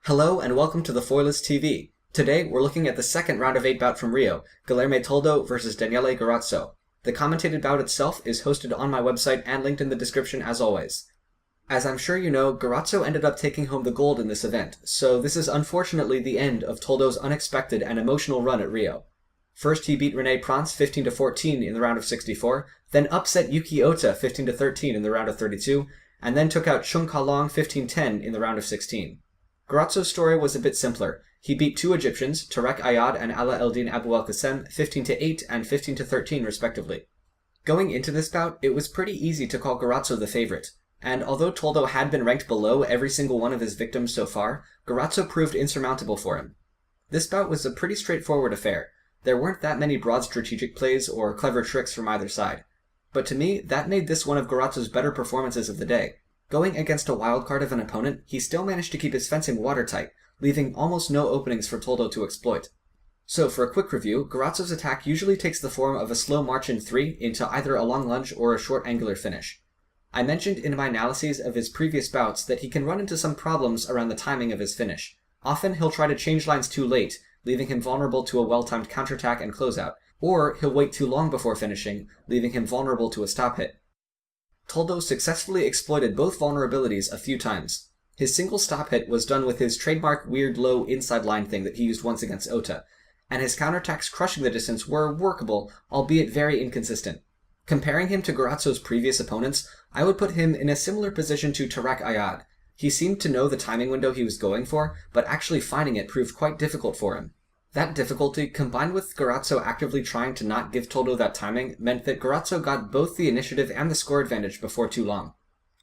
Hello and welcome to the Foilist TV. Today we're looking at the second round of 8 bout from Rio, Toldo versus Daniele Garozzo. The commentated bout itself is hosted on my website and linked in the description as always. As I'm sure you know, Garozzo ended up taking home the gold in this event, so this is unfortunately the end of Toldo's unexpected and emotional run at Rio. First he beat Rene Prance 15-14 in the round of 64, then upset Yuki Ota 15-13 in the round of 32, and then took out Chung Ka-long 15-10 in the round of 16. Garozzo's story was a bit simpler. He beat two Egyptians, Tarek Ayad and Ala Eldin Abu al-Qassem, 15-8 and 15-13 respectively. Going into this bout, it was pretty easy to call Garozzo the favorite, and although Toldo had been ranked below every single one of his victims so far, Garozzo proved insurmountable for him. This bout was a pretty straightforward affair. There weren't that many broad strategic plays or clever tricks from either side. But to me, that made this one of Garozzo's better performances of the day. Going against a wildcard of an opponent, he still managed to keep his fencing watertight, leaving almost no openings for Toldo to exploit. So for a quick review, Garozzo's attack usually takes the form of a slow march in 3 into either a long lunge or a short angular finish. I mentioned in my analyses of his previous bouts that he can run into some problems around the timing of his finish. Often he'll try to change lines too late, leaving him vulnerable to a well-timed counterattack and closeout, or he'll wait too long before finishing, leaving him vulnerable to a stop hit. Toldo successfully exploited both vulnerabilities a few times. His single stop hit was done with his trademark weird low inside line thing that he used once against Ota, and his counterattacks crushing the distance were workable, albeit very inconsistent. Comparing him to Garozzo's previous opponents, I would put him in a similar position to Tarek Ayad. He seemed to know the timing window he was going for, but actually finding it proved quite difficult for him. That difficulty, combined with Garozzo actively trying to not give Toldo that timing, meant that Garozzo got both the initiative and the score advantage before too long.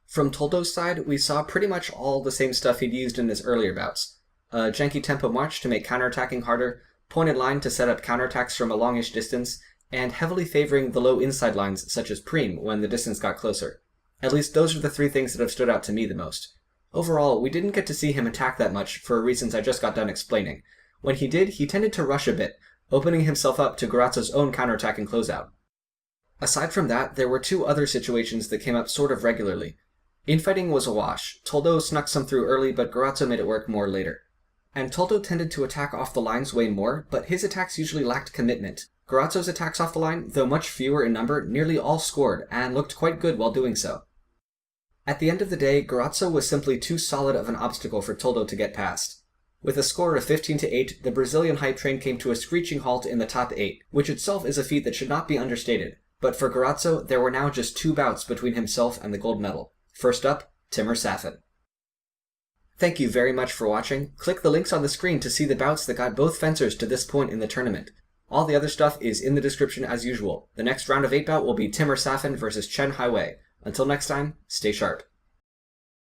From Toldo's side, we saw pretty much all the same stuff he'd used in his earlier bouts. A janky tempo march to make counterattacking harder, pointed line to set up counterattacks from a longish distance, and heavily favoring the low inside lines such as Preem when the distance got closer. At least those are the three things that have stood out to me the most. Overall, we didn't get to see him attack that much for reasons I just got done explaining. When he did, he tended to rush a bit, opening himself up to Garozzo's own counterattack and closeout. Aside from that, there were two other situations that came up sort of regularly. Infighting was a wash. Toldo snuck some through early, but Garozzo made it work more later. And Toldo tended to attack off the lines way more, but his attacks usually lacked commitment. Garozzo's attacks off the line, though much fewer in number, nearly all scored, and looked quite good while doing so. At the end of the day, Garozzo was simply too solid of an obstacle for Toldo to get past. With a score of 15-8, the Brazilian hype train came to a screeching halt in the top 8, which itself is a feat that should not be understated. But for Garozzo, there were now just 2 bouts between himself and the gold medal. First up, Timur Safin. Thank you very much for watching. Click the links on the screen to see the bouts that got both fencers to this point in the tournament. All the other stuff is in the description as usual. The next round of 8 bout will be Timur Safin versus Chen Haiwei. Until next time, stay sharp.